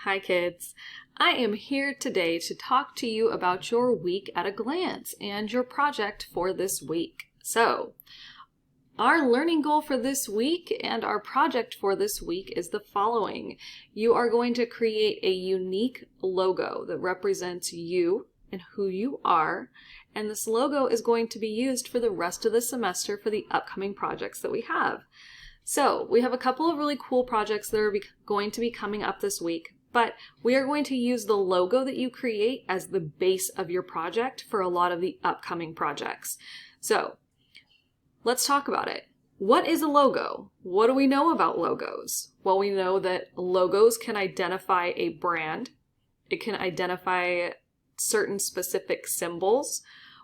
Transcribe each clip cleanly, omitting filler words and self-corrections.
Hi kids, I am here today to talk to you about your week at a glance and your project for this week. So, our learning goal for this week and our project for this week is the following. You are going to create a unique logo that represents you and who you are, and this logo is going to be used for the rest of the semester for the upcoming projects that we have. So, we have a couple of really cool projects that are going to be coming up this week. But we are going to use the logo that you create as the base of your project for a lot of the upcoming projects. So let's talk about it. What is a logo? What do we know about logos? Well, we know that logos can identify a brand. It can identify certain specific symbols.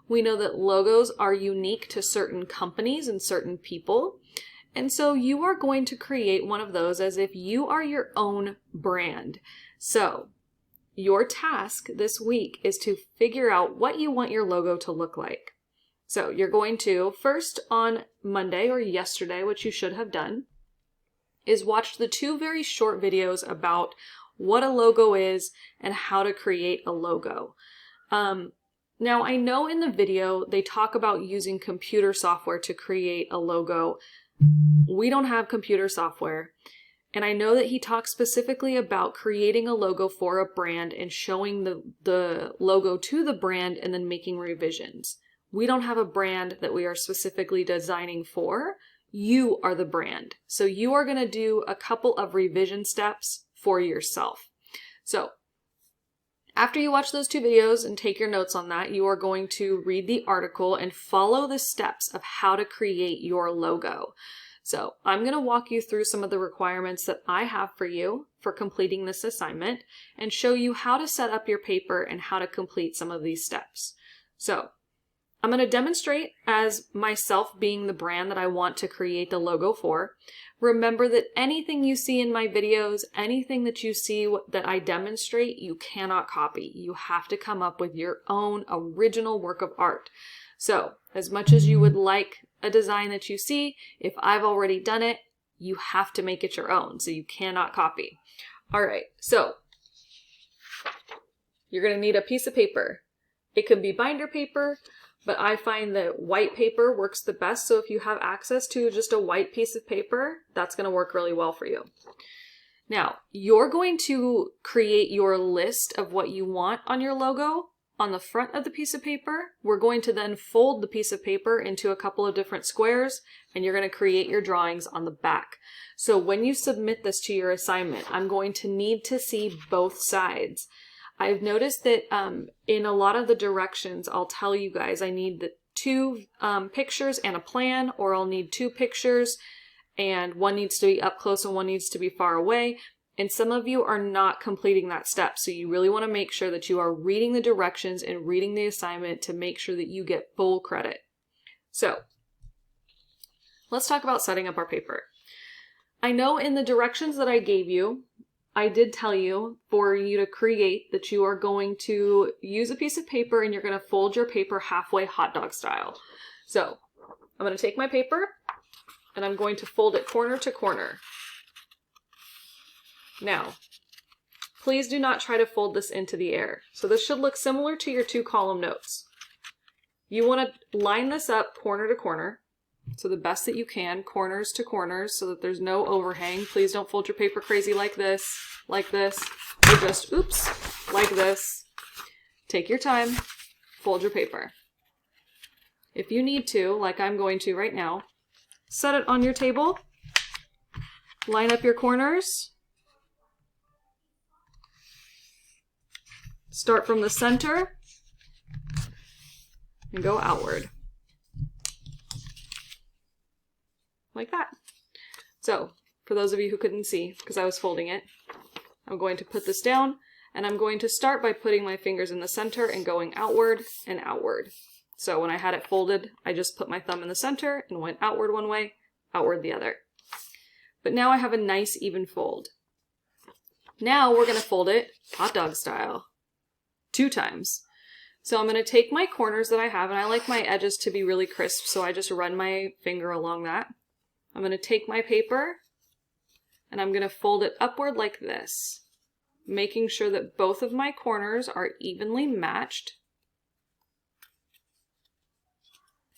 We know that logos are unique to certain companies and certain people. And so you are going to create one of those as if you are your own brand. So your task this week is to figure out what you want your logo to look like. So you're going to, first on Monday or yesterday, which you should have done, is watch the two very short videos about what a logo is and how to create a logo. Now I know in the video they talk about using computer software to create a logo. We don't have computer software, and I know that he talks specifically about creating a logo for a brand and showing the logo to the brand and then making revisions. We don't have a brand that we are specifically designing for. You are the brand. So you are going to do a couple of revision steps for yourself. So after you watch those two videos and take your notes on that, you are going to read the article and follow the steps of how to create your logo. So I'm going to walk you through some of the requirements that I have for you for completing this assignment and show you how to set up your paper and how to complete some of these steps. So I'm going to demonstrate as myself being the brand that I want to create the logo for. Remember that anything you see in my videos, anything that you see that I demonstrate, you cannot copy. You have to come up with your own original work of art. So, as much as you would like a design that you see, if I've already done it, you have to make it your own, so you cannot copy. All right, so you're going to need a piece of paper. It could be binder paper, but I find that white paper works the best, so if you have access to just a white piece of paper, that's going to work really well for you. Now, you're going to create your list of what you want on your logo on the front of the piece of paper. We're going to then fold the piece of paper into a couple of different squares, and you're going to create your drawings on the back. So when you submit this to your assignment, I'm going to need to see both sides. I've noticed that in a lot of the directions, I'll tell you guys I need the two pictures and a plan, or I'll need two pictures and one needs to be up close and one needs to be far away. And some of you are not completing that step. So you really want to make sure that you are reading the directions and reading the assignment to make sure that you get full credit. So let's talk about setting up our paper. I know in the directions that I gave you, I did tell you for you to create that you are going to use a piece of paper and you're going to fold your paper halfway hot dog style. So I'm going to take my paper and I'm going to fold it corner to corner. Now, please do not try to fold this into the air. So this should look similar to your 2-column notes. You want to line this up corner to corner. So the best that you can, corners to corners, so that there's no overhang. Please don't fold your paper crazy like this, or just, oops, like this. Take your time, fold your paper. If you need to, like I'm going to right now, set it on your table, line up your corners, start from the center, and go outward. Like that. So, for those of you who couldn't see, because I was folding it, I'm going to put this down, and I'm going to start by putting my fingers in the center and going outward and outward. So when I had it folded, I just put my thumb in the center and went outward one way, outward the other. But now I have a nice even fold. Now we're going to fold it hot dog style, 2 times. So I'm going to take my corners that I have, and I like my edges to be really crisp, so I just run my finger along that. I'm going to take my paper and I'm going to fold it upward like this. making sure that both of my corners are evenly matched.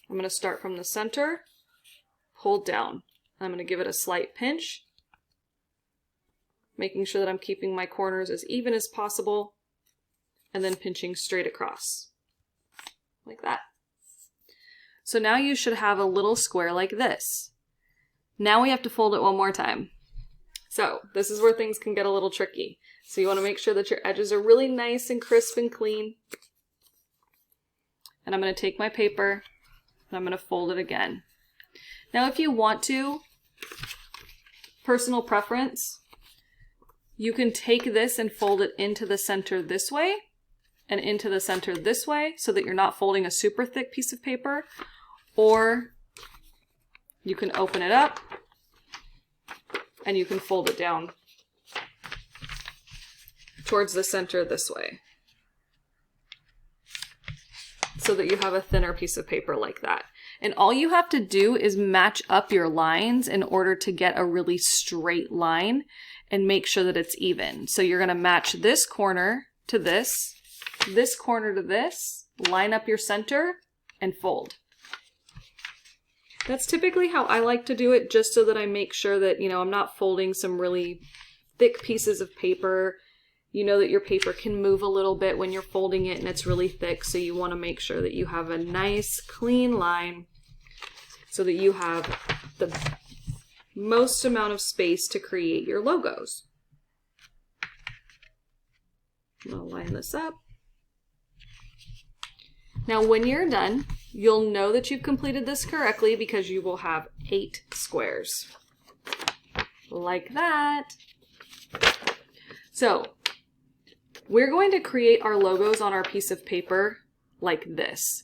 I'm going to start from the center, pull down. I'm going to give it a slight pinch, making sure that I'm keeping my corners as even as possible, and then pinching straight across, like that. So now you should have a little square like this. Now we have to fold it one more time. So this is where things can get a little tricky. So you want to make sure that your edges are really nice and crisp and clean. And I'm going to take my paper and I'm going to fold it again. Now if you want to, personal preference, you can take this and fold it into the center this way and into the center this way so that you're not folding a super thick piece of paper, or you can open it up and you can fold it down towards the center this way so that you have a thinner piece of paper like that. And all you have to do is match up your lines in order to get a really straight line and make sure that it's even. So you're going to match this corner to this corner to this, line up your center, and fold. That's typically how I like to do it, just so that I make sure that, you know, I'm not folding some really thick pieces of paper. You know that your paper can move a little bit when you're folding it and it's really thick, so you want to make sure that you have a nice clean line so that you have the most amount of space to create your logos. I'll line this up. Now when you're done, you'll know that you've completed this correctly because you will have 8 squares. Like that. So we're going to create our logos on our piece of paper like this.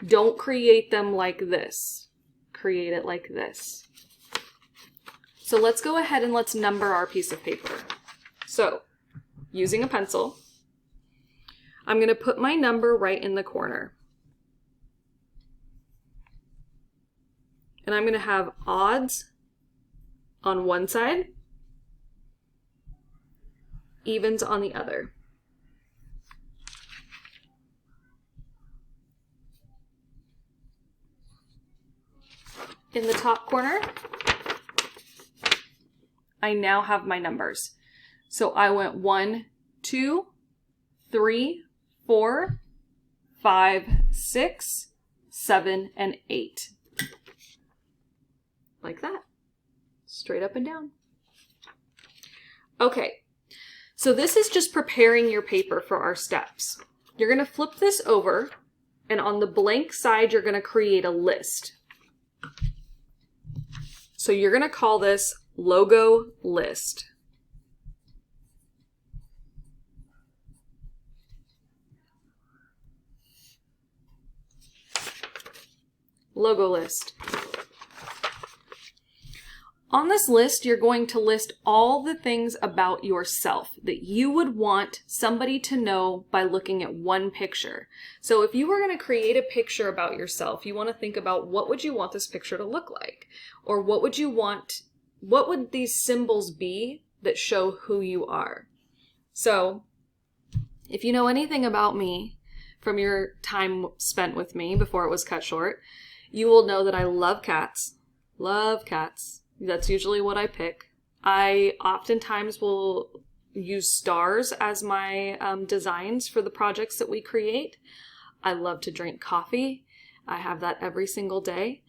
Don't create them like this. Create it like this. So let's go ahead and let's number our piece of paper. So using a pencil, I'm going to put my number right in the corner. And I'm going to have odds on one side, evens on the other. In the top corner, I now have my numbers. So I went 1, 2, 3, 4, 5, 6, 7, and 8. Like that. Straight up and down. Okay, so this is just preparing your paper for our steps. You're going to flip this over, and on the blank side, you're going to create a list. So you're going to call this logo list. Logo list. On this list, you're going to list all the things about yourself that you would want somebody to know by looking at one picture. So if you were going to create a picture about yourself, you want to think about what would you want this picture to look like? Or what would these symbols be that show who you are? So if you know anything about me from your time spent with me before it was cut short, you will know that I love cats. Love cats. That's usually what I pick. I oftentimes will use stars as my designs for the projects that we create. I love to drink coffee. I have that every single day.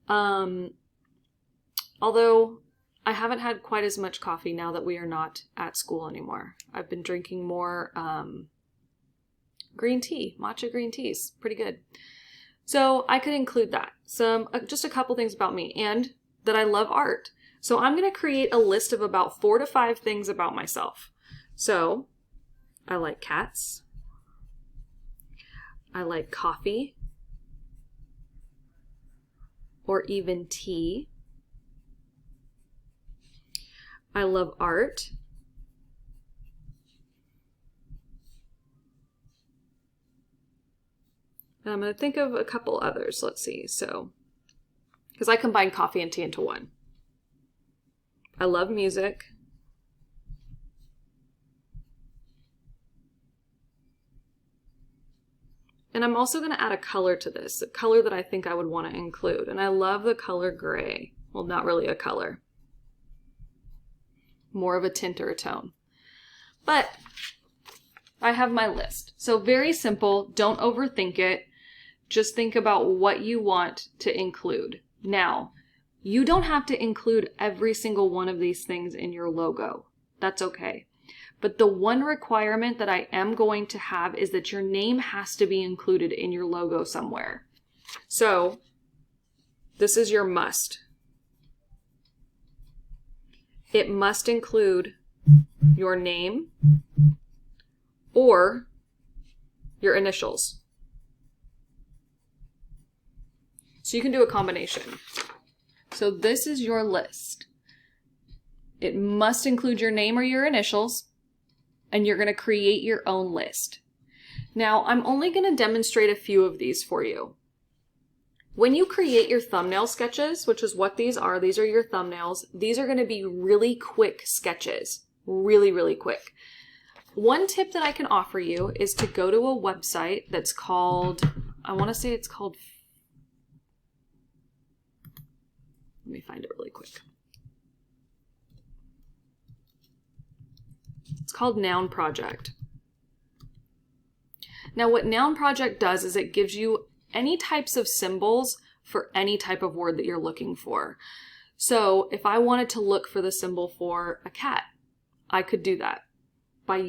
Although I haven't had quite as much coffee now that we are not at school anymore. I've been drinking more green tea, matcha green teas. Pretty good. So I could include that. Just a couple things about me, and that I love art. So I'm going to create a list of about 4 to 5 things about myself. So I like cats. I like coffee, or even tea. I love art. And I'm going to think of a couple others. Let's see. So, because I combine coffee and tea into one. I love music. And I'm also going to add a color to this, a color that I think I would want to include. And I love the color gray. Well, not really a color. More of a tint or a tone. But I have my list. So very simple. Don't overthink it. Just think about what you want to include. Now, you don't have to include every single one of these things in your logo. That's okay. But the one requirement that I am going to have is that your name has to be included in your logo somewhere. So this is your must. It must include your name or your initials. So you can do a combination. So this is your list. It must include your name or your initials, and you're going to create your own list. Now, I'm only going to demonstrate a few of these for you. When you create your thumbnail sketches, which is what these are your thumbnails, these are going to be really quick sketches. Really, really quick. One tip that I can offer you is to go to a website that's called, I want to say it's called, let me find it really quick. It's called Noun Project. Now what Noun Project does is it gives you any types of symbols for any type of word that you're looking for. So if I wanted to look for the symbol for a cat, I could do that by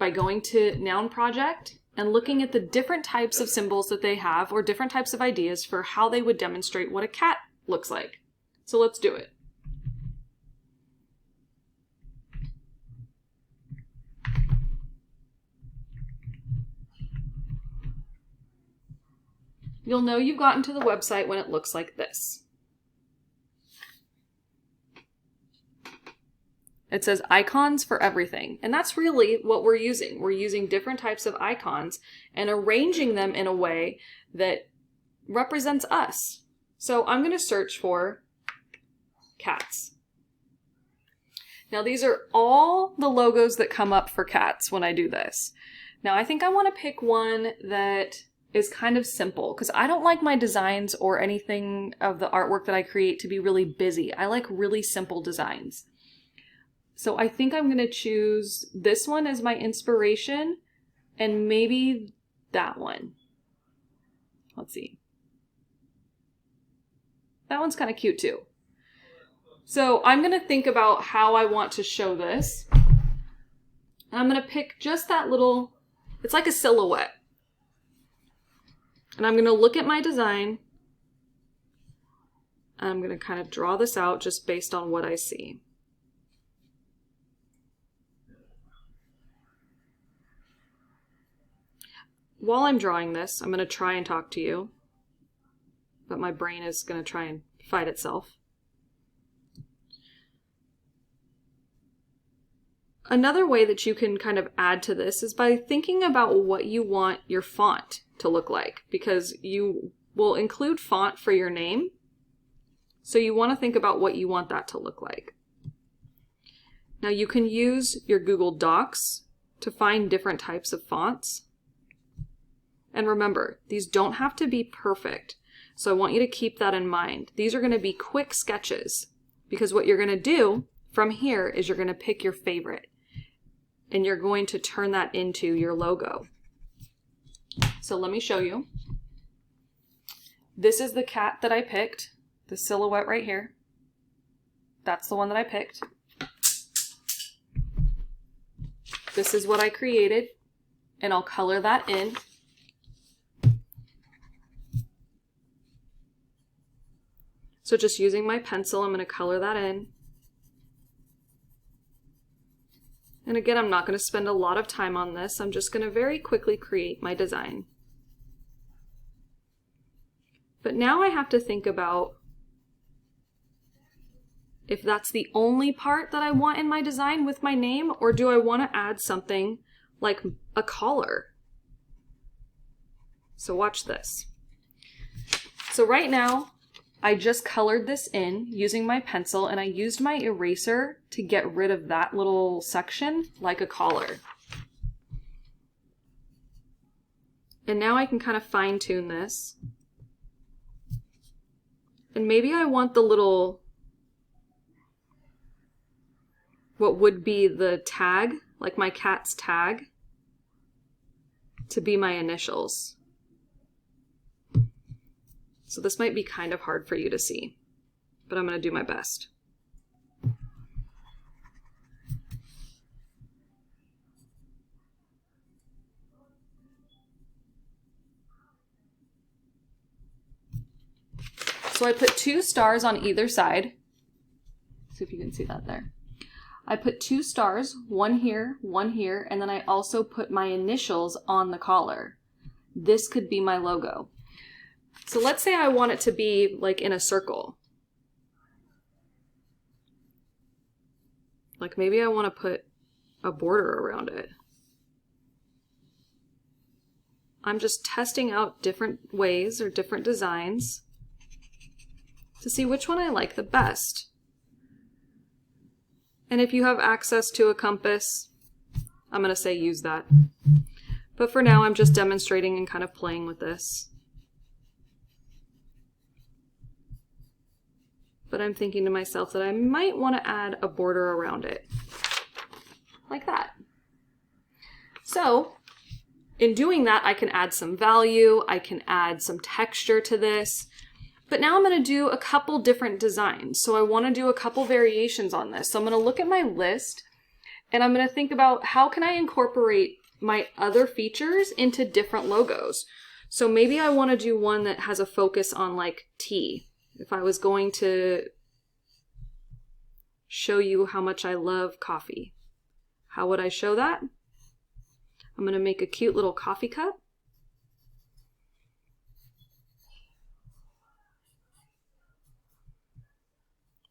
going to Noun Project and looking at the different types of symbols that they have or different types of ideas for how they would demonstrate what a cat looks like. So let's do it. You'll know you've gotten to the website when it looks like this. It says icons for everything. And that's really what we're using. We're using different types of icons and arranging them in a way that represents us. So I'm going to search for cats. Now these are all the logos that come up for cats when I do this. Now I think I want to pick one that is kind of simple because I don't like my designs or anything of the artwork that I create to be really busy. I like really simple designs. So I think I'm going to choose this one as my inspiration and maybe that one. Let's see. That one's kind of cute too. So I'm going to think about how I want to show this. And I'm going to pick just that little, it's like a silhouette. And I'm going to look at my design. And I'm going to kind of draw this out just based on what I see. While I'm drawing this, I'm going to try and talk to you. But my brain is going to try and fight itself. Another way that you can kind of add to this is by thinking about what you want your font to look like, because you will include font for your name. So you want to think about what you want that to look like. Now you can use your Google Docs to find different types of fonts. And remember, these don't have to be perfect. So I want you to keep that in mind. These are going to be quick sketches because what you're going to do from here is you're going to pick your favorite and you're going to turn that into your logo. So let me show you. This is the cat that I picked, the silhouette right here. That's the one that I picked. This is what I created, and I'll color that in. So just using my pencil, I'm going to color that in. And again, I'm not going to spend a lot of time on this. I'm just going to very quickly create my design. But now I have to think about if that's the only part that I want in my design with my name, or do I want to add something like a collar? So watch this. So right now, I just colored this in using my pencil, and I used my eraser to get rid of that little section like a collar. And now I can kind of fine tune this. And maybe I want the little, what would be the tag, like my cat's tag, to be my initials. So this might be kind of hard for you to see, but I'm going to do my best. So I put 2 stars on either side. See if you can see that there. I put 2 stars, one here, and then I also put my initials on the collar. This could be my logo. So let's say I want it to be like in a circle. Like maybe I want to put a border around it. I'm just testing out different ways or different designs to see which one I like the best. And if you have access to a compass, I'm going to say use that. But for now, I'm just demonstrating and kind of playing with this. But I'm thinking to myself that I might want to add a border around it. Like that. So, in doing that, I can add some value, I can add some texture to this. But now I'm going to do a couple different designs. So I want to do a couple variations on this. So I'm going to look at my list and I'm going to think about how can I incorporate my other features into different logos. So maybe I want to do one that has a focus on like tea. If I was going to show you how much I love coffee, how would I show that? I'm going to make a cute little coffee cup.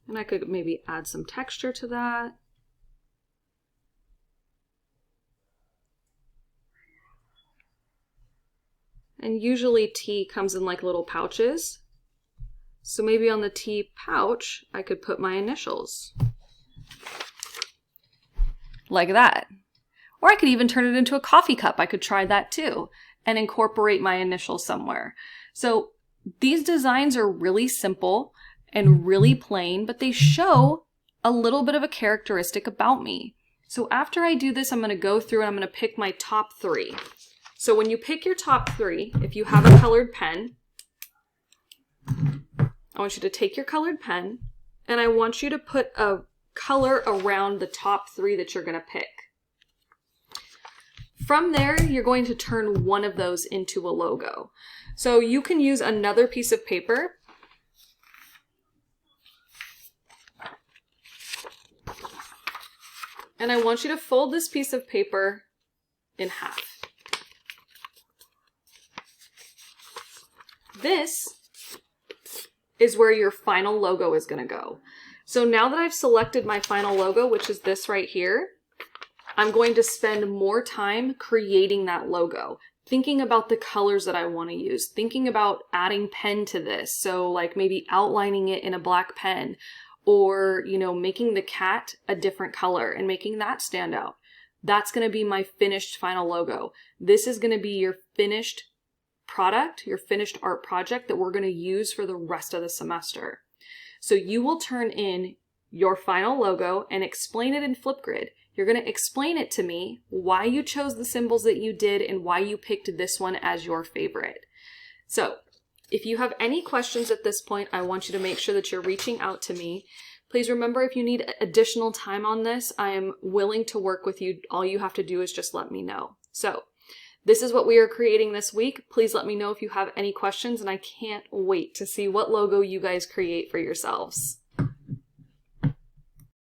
And I could maybe add some texture to that. And usually tea comes in like little pouches. So maybe on the tea pouch, I could put my initials. Like that. Or I could even turn it into a coffee cup. I could try that too and incorporate my initials somewhere. So these designs are really simple and really plain, but they show a little bit of a characteristic about me. So after I do this, I'm going to go through and I'm going to pick my top 3. So when you pick your top 3, if you have a colored pen, I want you to take your colored pen and I want you to put a color around the top 3 that you're going to pick. From there, you're going to turn one of those into a logo. So you can use another piece of paper. And I want you to fold this piece of paper in half. This is where your final logo is going to go. So now that I've selected my final logo, which is this right here, I'm going to spend more time creating that logo, thinking about the colors that I want to use, thinking about adding pen to this. So like maybe outlining it in a black pen, or, you know, making the cat a different color and making that stand out. That's going to be my finished final logo. This is going to be your finished product, your finished art project that we're going to use for the rest of the semester. So you will turn in your final logo and explain it in Flipgrid. You're going to explain it to me, why you chose the symbols that you did and why you picked this one as your favorite. So if you have any questions at this point, I want you to make sure that you're reaching out to me. Please remember, if you need additional time on this, I am willing to work with you. All you have to do is just let me know. So this is what we are creating this week. Please let me know if you have any questions, and I can't wait to see what logo you guys create for yourselves.